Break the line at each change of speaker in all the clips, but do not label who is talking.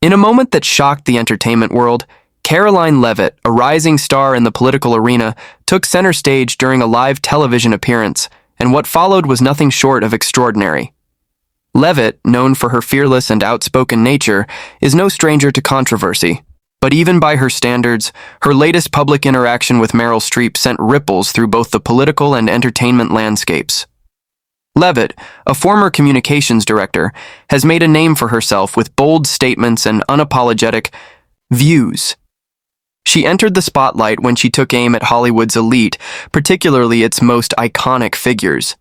In a moment that shocked the entertainment world, Karoline Leavitt, a rising star in the political arena, took center stage during a live television appearance, and what followed was nothing short of extraordinary. Leavitt, known for her fearless and outspoken nature, is no stranger to controversy. But even by her standards, her latest public interaction with Meryl Streep sent ripples through both the political and entertainment landscapes. Leavitt, a former communications director, has made a name for herself with bold statements and unapologetic views. She entered the spotlight when she took aim at Hollywood's elite, particularly its most iconic figures.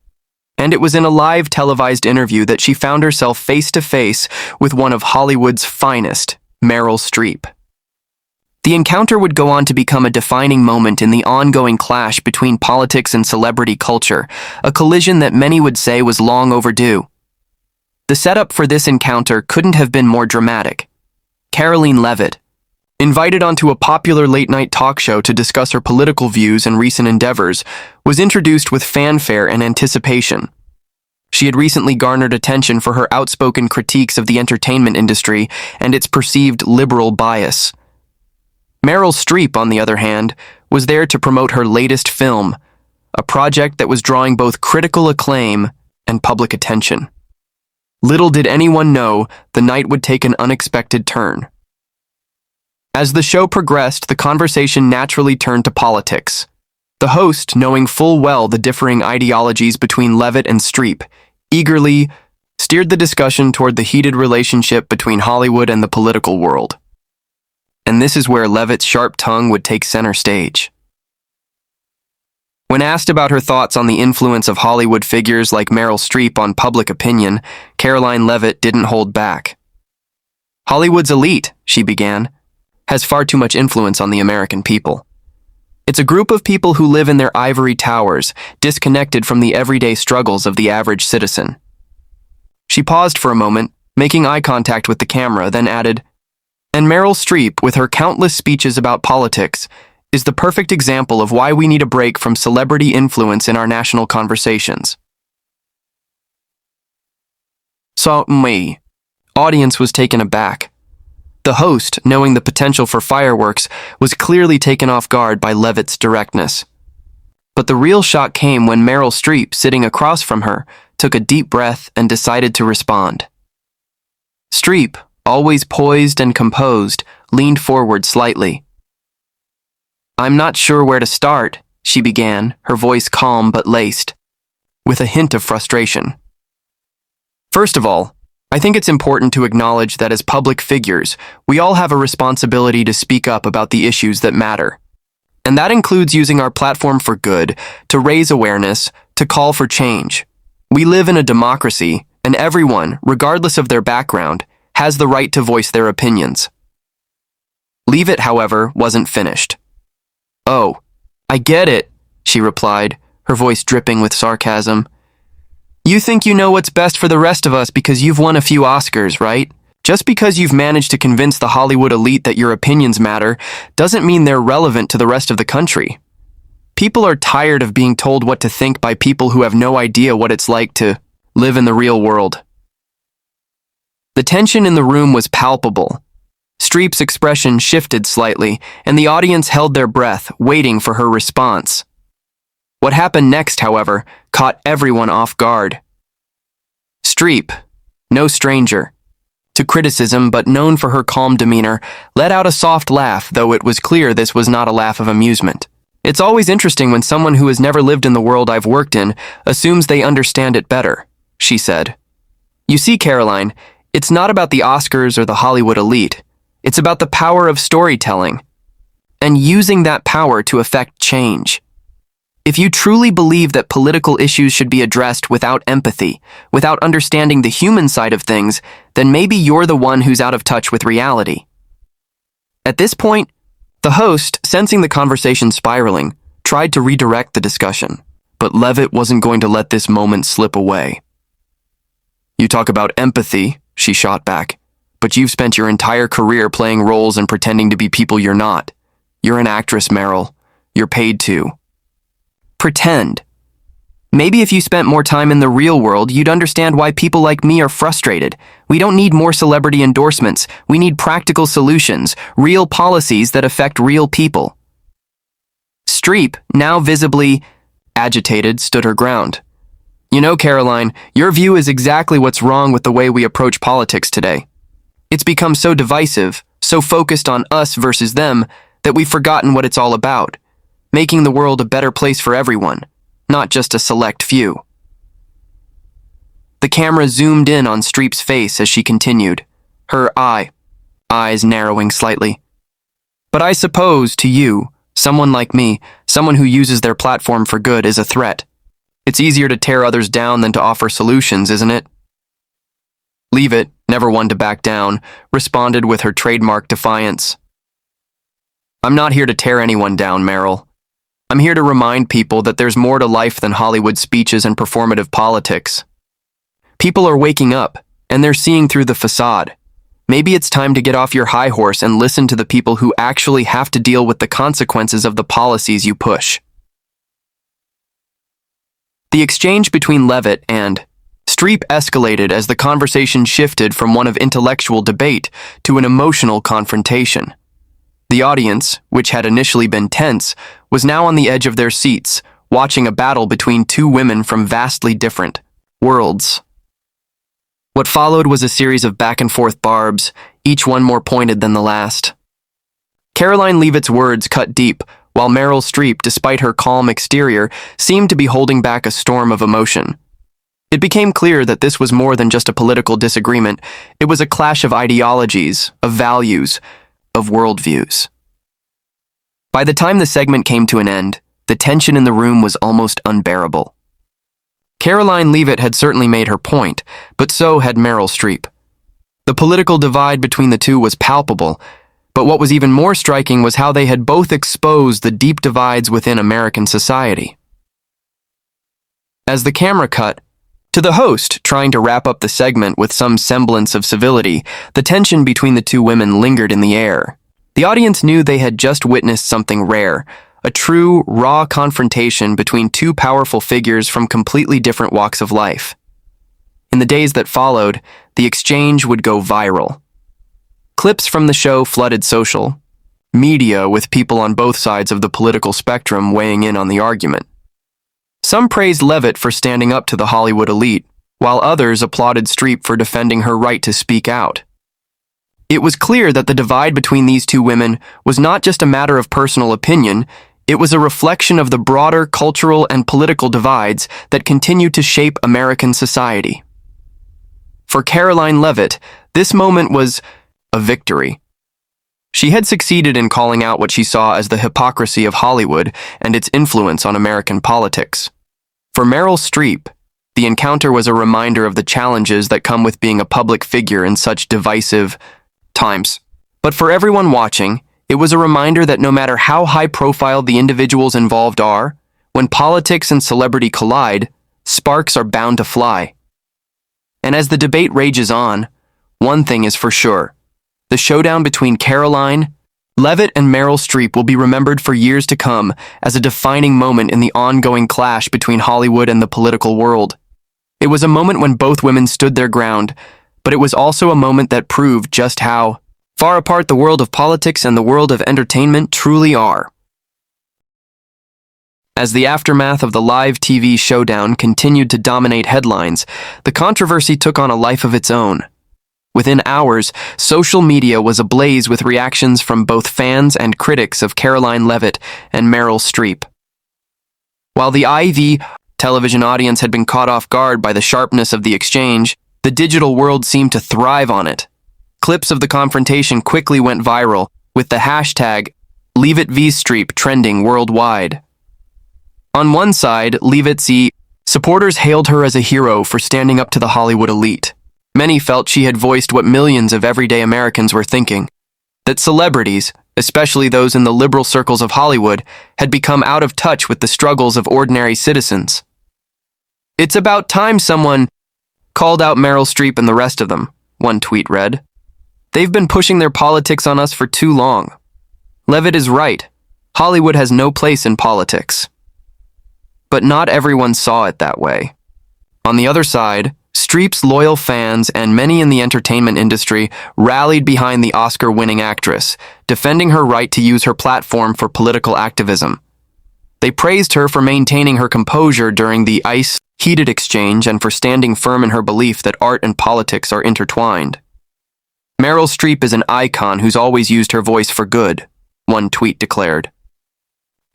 And it was in a live televised interview that she found herself face-to-face with one of Hollywood's finest, Meryl Streep. The encounter would go on to become a defining moment in the ongoing clash between politics and celebrity culture, a collision that many would say was long overdue. The setup for this encounter couldn't have been more dramatic. Karoline Leavitt, invited onto a popular late-night talk show to discuss her political views and recent endeavors, was introduced with fanfare and anticipation. She had recently garnered attention for her outspoken critiques of the entertainment industry and its perceived liberal bias. Meryl Streep, on the other hand, was there to promote her latest film, a project that was drawing both critical acclaim and public attention. Little did anyone know the night would take an unexpected turn. As the show progressed, the conversation naturally turned to politics. The host, knowing full well the differing ideologies between Leavitt and Streep, eagerly steered the discussion toward the heated relationship between Hollywood and the political world. And this is where Leavitt's sharp tongue would take center stage. When asked about her thoughts on the influence of Hollywood figures like Meryl Streep on public opinion, Karoline Leavitt didn't hold back. "Hollywood's elite," she began, "has far too much influence on the American people. It's a group of people who live in their ivory towers, disconnected from the everyday struggles of the average citizen." She paused for a moment, making eye contact with the camera, then added, "And Meryl Streep, with her countless speeches about politics, is the perfect example of why we need a break from celebrity influence in our national conversations." So, audience was taken aback. The host, knowing the potential for fireworks, was clearly taken off guard by Leavitt's directness. But the real shock came when Meryl Streep, sitting across from her, took a deep breath and decided to respond. Streep, always poised and composed, leaned forward slightly. "I'm not sure where to start," she began, her voice calm but laced, with a hint of frustration. "First of all, I think it's important to acknowledge that as public figures, we all have a responsibility to speak up about the issues that matter. And that includes using our platform for good, to raise awareness, to call for change. We live in a democracy, and everyone, regardless of their background, has the right to voice their opinions." Leavitt, however, wasn't finished. "Oh, I get it," she replied, her voice dripping with sarcasm. "You think you know what's best for the rest of us because you've won a few Oscars, right? Just because you've managed to convince the Hollywood elite that your opinions matter doesn't mean they're relevant to the rest of the country. People are tired of being told what to think by people who have no idea what it's like to live in the real world." The tension in the room was palpable. Streep's expression shifted slightly, and the audience held their breath, waiting for her response. What happened next, however, caught everyone off guard. Streep, no stranger to criticism but known for her calm demeanor, let out a soft laugh, though it was clear this was not a laugh of amusement. "It's always interesting when someone who has never lived in the world I've worked in assumes they understand it better," she said. "You see, Karoline, it's not about the Oscars or the Hollywood elite. It's about the power of storytelling and using that power to affect change. If you truly believe that political issues should be addressed without empathy, without understanding the human side of things, then maybe you're the one who's out of touch with reality." At this point, the host, sensing the conversation spiraling, tried to redirect the discussion, but Leavitt wasn't going to let this moment slip away. "You talk about empathy," she shot back, "but you've spent your entire career playing roles and pretending to be people you're not. You're an actress, Meryl. You're paid to." "Pretend." Maybe if you spent more time in the real world, you'd understand why people like me are frustrated. We don't need more celebrity endorsements. We need practical solutions, real policies that affect real people. Streep, now visibly agitated, stood her ground. You know, Karoline, your view is exactly what's wrong with the way we approach politics today. It's become so divisive, so focused on us versus them, that we've forgotten what it's all about. Making the world a better place for everyone, not just a select few. The camera zoomed in on Streep's face as she continued, her eyes narrowing slightly. But I suppose, to you, someone like me, someone who uses their platform for good, is a threat. It's easier to tear others down than to offer solutions, isn't it? Leavitt, never one to back down, responded with her trademark defiance. I'm not here to tear anyone down, Meryl. I'm here to remind people that there's more to life than Hollywood speeches and performative politics. People are waking up, and they're seeing through the facade. Maybe it's time to get off your high horse and listen to the people who actually have to deal with the consequences of the policies you push. The exchange between Leavitt and Streep escalated as the conversation shifted from one of intellectual debate to an emotional confrontation. The audience, which had initially been tense, was now on the edge of their seats, watching a battle between two women from vastly different worlds. What followed was a series of back-and-forth barbs, each one more pointed than the last. Karoline Leavitt's words cut deep, while Meryl Streep, despite her calm exterior, seemed to be holding back a storm of emotion. It became clear that this was more than just a political disagreement. It was a clash of ideologies, of values, of worldviews. By the time the segment came to an end, the tension in the room was almost unbearable. Karoline Leavitt had certainly made her point, but so had Meryl Streep. The political divide between the two was palpable, but what was even more striking was how they had both exposed the deep divides within American society. As the camera cut to the host trying to wrap up the segment with some semblance of civility, the tension between the two women lingered in the air. The audience knew they had just witnessed something rare, a true, raw confrontation between two powerful figures from completely different walks of life. In the days that followed, the exchange would go viral. Clips from the show flooded social media with people on both sides of the political spectrum weighing in on the argument. Some praised Leavitt for standing up to the Hollywood elite, while others applauded Streep for defending her right to speak out. It was clear that the divide between these two women was not just a matter of personal opinion. It was a reflection of the broader cultural and political divides that continue to shape American society. For Karoline Leavitt, this moment was a victory. She had succeeded in calling out what she saw as the hypocrisy of Hollywood and its influence on American politics. For Meryl Streep, the encounter was a reminder of the challenges that come with being a public figure in such divisive times. But for everyone watching, it was a reminder that no matter how high-profile the individuals involved are, when politics and celebrity collide, sparks are bound to fly. And as the debate rages on, one thing is for sure. The showdown between Karoline Leavitt and Meryl Streep will be remembered for years to come as a defining moment in the ongoing clash between Hollywood and the political world. It was a moment when both women stood their ground, but it was also a moment that proved just how far apart the world of politics and the world of entertainment truly are. As the aftermath of the live TV showdown continued to dominate headlines, the controversy took on a life of its own. Within hours, social media was ablaze with reactions from both fans and critics of Karoline Leavitt and Meryl Streep. While the IV television audience had been caught off guard by the sharpness of the exchange, the digital world seemed to thrive on it. Clips of the confrontation quickly went viral, with the hashtag #LeavittVStreep trending worldwide. On one side, Leavitt's supporters hailed her as a hero for standing up to the Hollywood elite. Many felt she had voiced what millions of everyday Americans were thinking, that celebrities, especially those in the liberal circles of Hollywood, had become out of touch with the struggles of ordinary citizens. "It's about time someone called out Meryl Streep and the rest of them," one tweet read. "They've been pushing their politics on us for too long. Leavitt is right. Hollywood has no place in politics." but not everyone saw it that way. On the other side, Streep's loyal fans and many in the entertainment industry rallied behind the Oscar-winning actress, defending her right to use her platform for political activism. They praised her for maintaining her composure during the ice-heated exchange and for standing firm in her belief that art and politics are intertwined. "Meryl Streep is an icon who's always used her voice for good," one tweet declared.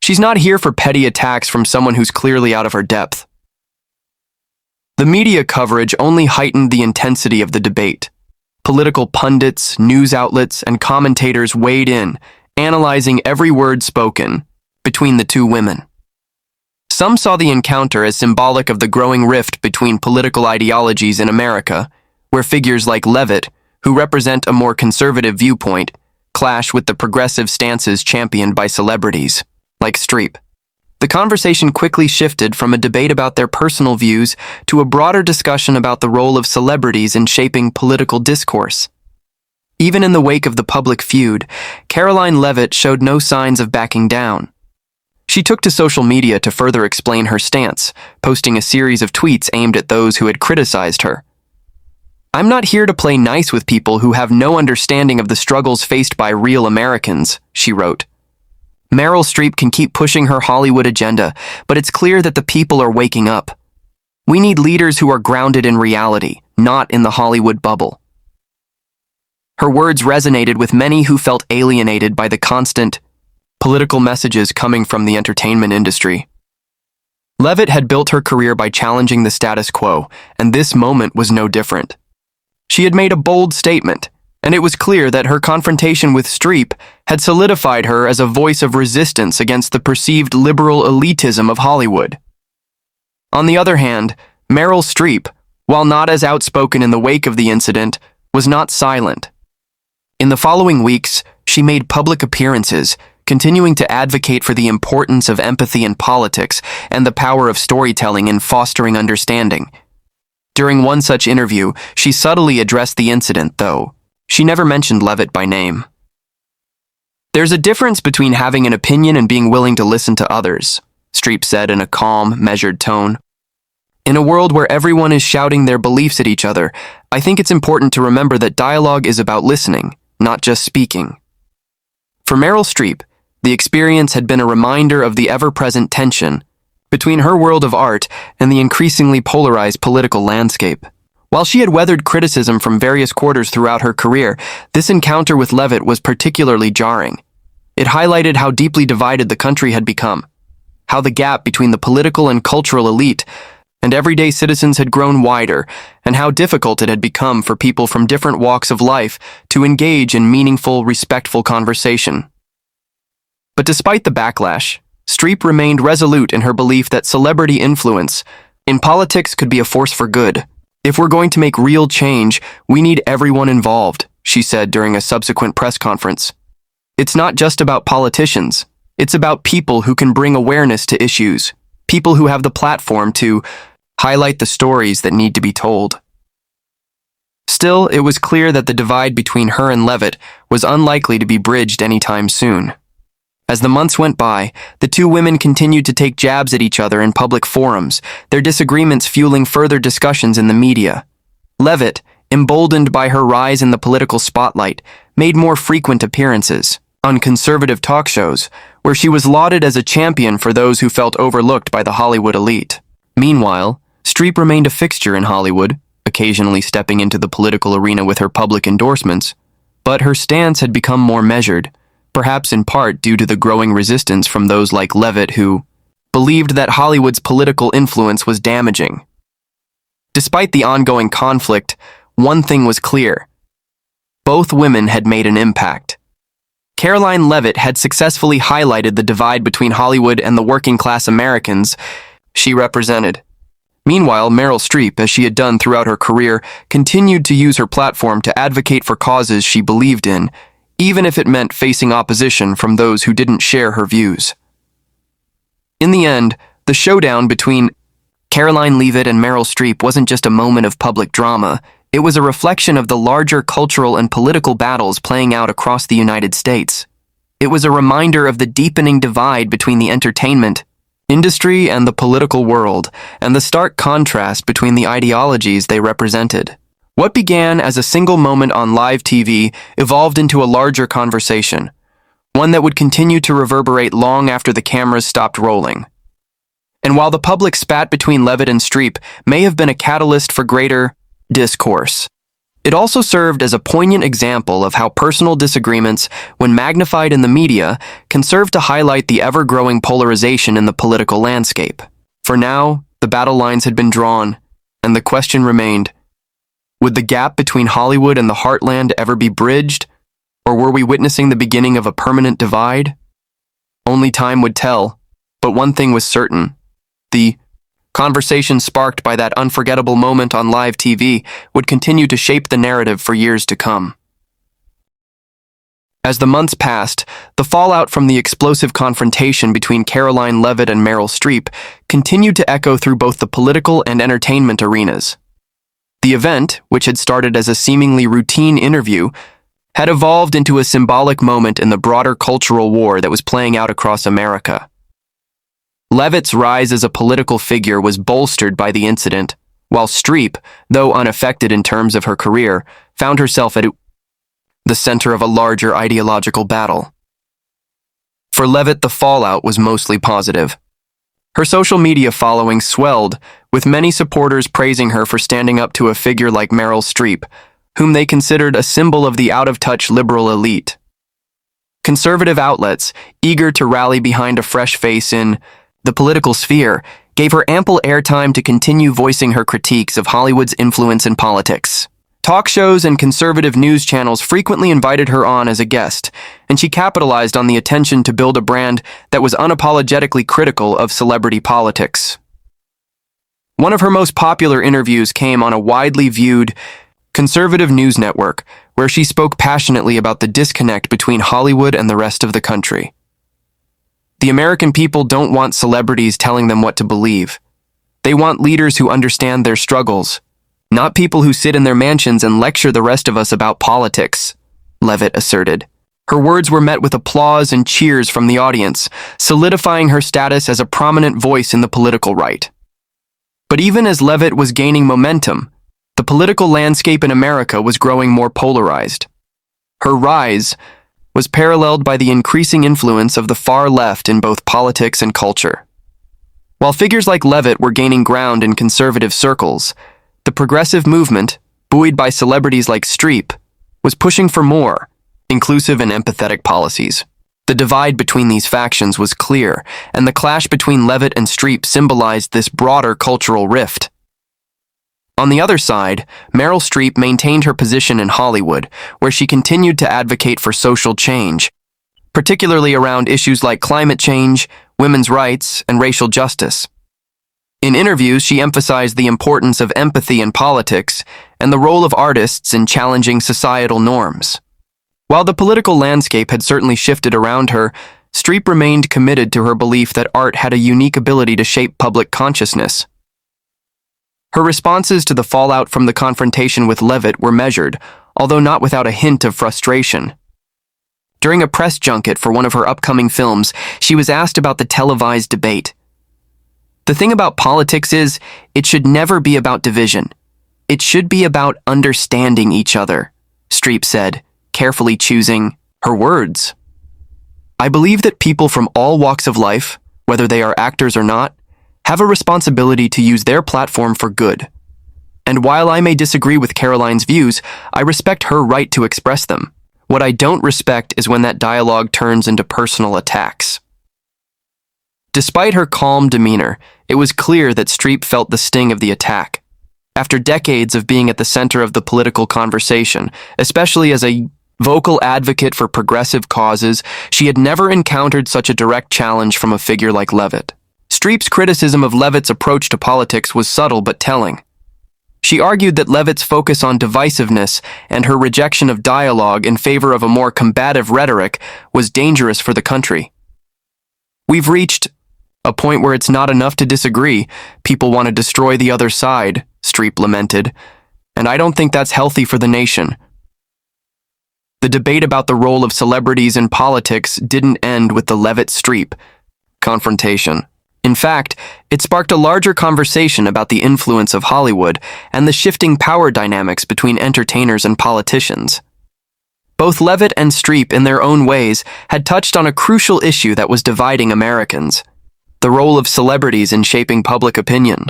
"She's not here for petty attacks from someone who's clearly out of her depth." The media coverage only heightened the intensity of the debate. Political pundits, news outlets, and commentators weighed in, analyzing every word spoken between the two women. Some saw the encounter as symbolic of the growing rift between political ideologies in America, where figures like Leavitt, who represent a more conservative viewpoint, clash with the progressive stances championed by celebrities like Streep. The conversation quickly shifted from a debate about their personal views to a broader discussion about the role of celebrities in shaping political discourse. Even in the wake of the public feud, Karoline Leavitt showed no signs of backing down. She took to social media to further explain her stance, posting a series of tweets aimed at those who had criticized her. "I'm not here to play nice with people who have no understanding of the struggles faced by real Americans," she wrote. "Meryl Streep can keep pushing her Hollywood agenda, but it's clear that the people are waking up. We need leaders who are grounded in reality, not in the Hollywood bubble." Her words resonated with many who felt alienated by the constant political messages coming from the entertainment industry. Leavitt had built her career by challenging the status quo, and this moment was no different. She had made a bold statement, and it was clear that her confrontation with Streep had solidified her as a voice of resistance against the perceived liberal elitism of Hollywood. On the other hand, Meryl Streep, while not as outspoken in the wake of the incident, was not silent. In the following weeks, she made public appearances, continuing to advocate for the importance of empathy in politics and the power of storytelling in fostering understanding. During one such interview, she subtly addressed the incident, though she never mentioned Leavitt by name. "There's a difference between having an opinion and being willing to listen to others," Streep said in a calm, measured tone. "In a world where everyone is shouting their beliefs at each other, I think it's important to remember that dialogue is about listening, not just speaking." For Meryl Streep, the experience had been a reminder of the ever-present tension between her world of art and the increasingly polarized political landscape. While she had weathered criticism from various quarters throughout her career, this encounter with Leavitt was particularly jarring. It highlighted how deeply divided the country had become, how the gap between the political and cultural elite and everyday citizens had grown wider, and how difficult it had become for people from different walks of life to engage in meaningful, respectful conversation. But despite the backlash, Streep remained resolute in her belief that celebrity influence in politics could be a force for good. "If we're going to make real change, we need everyone involved," she said during a subsequent press conference. "It's not just about politicians. It's about people who can bring awareness to issues, people who have the platform to highlight the stories that need to be told." Still, it was clear that the divide between her and Leavitt was unlikely to be bridged anytime soon. As the months went by, the two women continued to take jabs at each other in public forums, their disagreements fueling further discussions in the media. Leavitt, emboldened by her rise in the political spotlight, made more frequent appearances on conservative talk shows, where she was lauded as a champion for those who felt overlooked by the Hollywood elite. Meanwhile, Streep remained a fixture in Hollywood, occasionally stepping into the political arena with her public endorsements, but her stance had become more measured, perhaps in part due to the growing resistance from those like Leavitt who believed that Hollywood's political influence was damaging. Despite the ongoing conflict, one thing was clear. Both women had made an impact. Karoline Leavitt had successfully highlighted the divide between Hollywood and the working-class Americans she represented. Meanwhile, Meryl Streep, as she had done throughout her career, continued to use her platform to advocate for causes she believed in, even if it meant facing opposition from those who didn't share her views. In the end, the showdown between Karoline Leavitt and Meryl Streep wasn't just a moment of public drama. It was a reflection of the larger cultural and political battles playing out across the United States. It was a reminder of the deepening divide between the entertainment industry and the political world, and the stark contrast between the ideologies they represented. What began as a single moment on live TV evolved into a larger conversation, one that would continue to reverberate long after the cameras stopped rolling. And while the public spat between Leavitt and Streep may have been a catalyst for greater discourse, it also served as a poignant example of how personal disagreements, when magnified in the media, can serve to highlight the ever-growing polarization in the political landscape. For now, the battle lines had been drawn, and the question remained, would the gap between Hollywood and the heartland ever be bridged, or were we witnessing the beginning of a permanent divide? Only time would tell, but one thing was certain. The conversation sparked by that unforgettable moment on live TV would continue to shape the narrative for years to come. As the months passed, the fallout from the explosive confrontation between Karoline Leavitt and Meryl Streep continued to echo through both the political and entertainment arenas. The event, which had started as a seemingly routine interview, had evolved into a symbolic moment in the broader cultural war that was playing out across America. Leavitt's rise as a political figure was bolstered by the incident, while Streep, though unaffected in terms of her career, found herself at the center of a larger ideological battle. For Leavitt, the fallout was mostly positive. Her social media following swelled, with many supporters praising her for standing up to a figure like Meryl Streep, whom they considered a symbol of the out-of-touch liberal elite. Conservative outlets, eager to rally behind a fresh face in the political sphere, gave her ample airtime to continue voicing her critiques of Hollywood's influence in politics. Talk shows and conservative news channels frequently invited her on as a guest, and she capitalized on the attention to build a brand that was unapologetically critical of celebrity politics. One of her most popular interviews came on a widely viewed conservative news network, where she spoke passionately about the disconnect between Hollywood and the rest of the country. The American people don't want celebrities telling them what to believe. They want leaders who understand their struggles, not people who sit in their mansions and lecture the rest of us about politics, Leavitt asserted. Her words were met with applause and cheers from the audience, solidifying her status as a prominent voice in the political right. But even as Leavitt was gaining momentum, the political landscape in America was growing more polarized. Her rise was paralleled by the increasing influence of the far left in both politics and culture. While figures like Leavitt were gaining ground in conservative circles, the progressive movement, buoyed by celebrities like Streep, was pushing for more inclusive and empathetic policies. The divide between these factions was clear, and the clash between Leavitt and Streep symbolized this broader cultural rift. On the other side, Meryl Streep maintained her position in Hollywood, where she continued to advocate for social change, particularly around issues like climate change, women's rights, and racial justice. In interviews, she emphasized the importance of empathy in politics and the role of artists in challenging societal norms. While the political landscape had certainly shifted around her, Streep remained committed to her belief that art had a unique ability to shape public consciousness. Her responses to the fallout from the confrontation with Leavitt were measured, although not without a hint of frustration. During a press junket for one of her upcoming films, she was asked about the televised debate. "The thing about politics is, it should never be about division. It should be about understanding each other," Streep said, carefully choosing her words. "I believe that people from all walks of life, whether they are actors or not, have a responsibility to use their platform for good. And while I may disagree with Karoline's views, I respect her right to express them. What I don't respect is when that dialogue turns into personal attacks." Despite her calm demeanor, it was clear that Streep felt the sting of the attack. After decades of being at the center of the political conversation, especially as a vocal advocate for progressive causes, she had never encountered such a direct challenge from a figure like Leavitt. Streep's criticism of Leavitt's approach to politics was subtle but telling. She argued that Leavitt's focus on divisiveness and her rejection of dialogue in favor of a more combative rhetoric was dangerous for the country. "We've reached a point where it's not enough to disagree. People want to destroy the other side," Streep lamented, "and I don't think that's healthy for the nation." The debate about the role of celebrities in politics didn't end with the Leavitt-Streep confrontation. In fact, it sparked a larger conversation about the influence of Hollywood and the shifting power dynamics between entertainers and politicians. Both Leavitt and Streep, in their own ways, had touched on a crucial issue that was dividing Americans: the role of celebrities in shaping public opinion.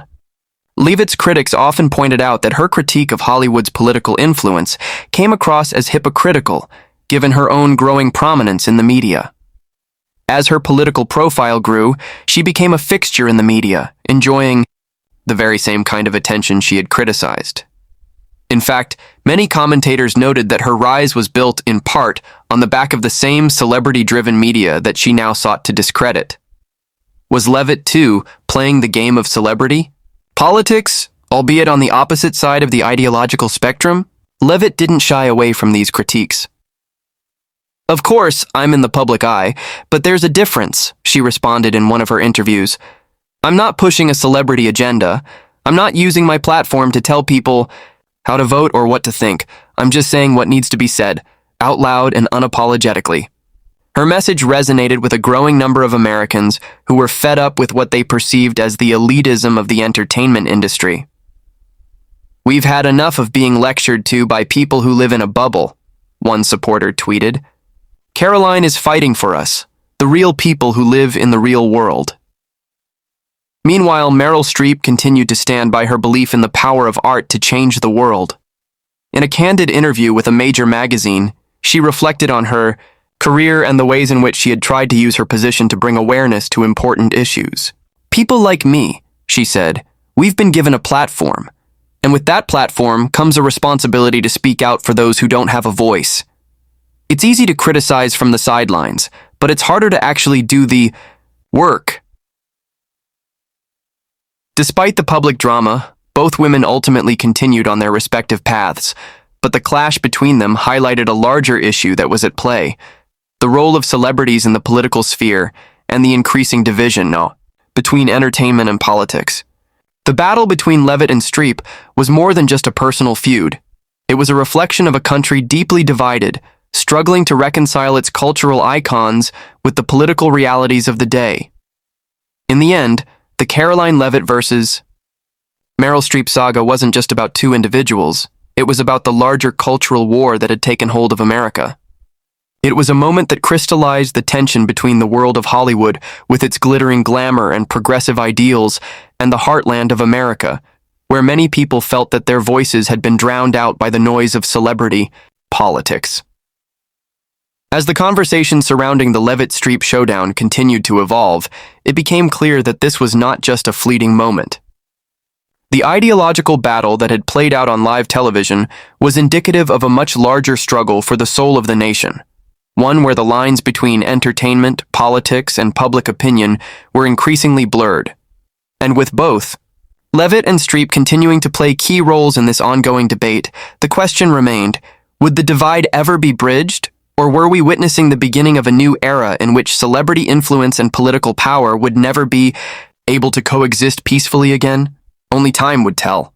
Leavitt's critics often pointed out that her critique of Hollywood's political influence came across as hypocritical, given her own growing prominence in the media. As her political profile grew, she became a fixture in the media, enjoying the very same kind of attention she had criticized. In fact, many commentators noted that her rise was built, in part, on the back of the same celebrity-driven media that she now sought to discredit. Was Leavitt, too, playing the game of celebrity? Politics, albeit on the opposite side of the ideological spectrum? Leavitt didn't shy away from these critiques. "Of course, I'm in the public eye, but there's a difference," she responded in one of her interviews. "I'm not pushing a celebrity agenda. I'm not using my platform to tell people how to vote or what to think. I'm just saying what needs to be said, out loud and unapologetically." Her message resonated with a growing number of Americans who were fed up with what they perceived as the elitism of the entertainment industry. "We've had enough of being lectured to by people who live in a bubble," one supporter tweeted. "Karoline is fighting for us, the real people who live in the real world." Meanwhile, Meryl Streep continued to stand by her belief in the power of art to change the world. In a candid interview with a major magazine, she reflected on her career and the ways in which she had tried to use her position to bring awareness to important issues. "People like me," she said, "we've been given a platform, and with that platform comes a responsibility to speak out for those who don't have a voice. It's easy to criticize from the sidelines, but it's harder to actually do the work." Despite the public drama, both women ultimately continued on their respective paths, but the clash between them highlighted a larger issue that was at play: the role of celebrities in the political sphere and the increasing division between entertainment and politics. The battle between Leavitt and Streep was more than just a personal feud. It was a reflection of a country deeply divided, struggling to reconcile its cultural icons with the political realities of the day. In the end, the Karoline Leavitt versus Meryl Streep saga wasn't just about two individuals. It was about the larger cultural war that had taken hold of America. It was a moment that crystallized the tension between the world of Hollywood, with its glittering glamour and progressive ideals, and the heartland of America, where many people felt that their voices had been drowned out by the noise of celebrity politics. As the conversation surrounding the Leavitt-Streep showdown continued to evolve, it became clear that this was not just a fleeting moment. The ideological battle that had played out on live television was indicative of a much larger struggle for the soul of the nation, one where the lines between entertainment, politics, and public opinion were increasingly blurred. And with both Leavitt and Streep continuing to play key roles in this ongoing debate, the question remained: would the divide ever be bridged? Or were we witnessing the beginning of a new era in which celebrity influence and political power would never be able to coexist peacefully again? Only time would tell.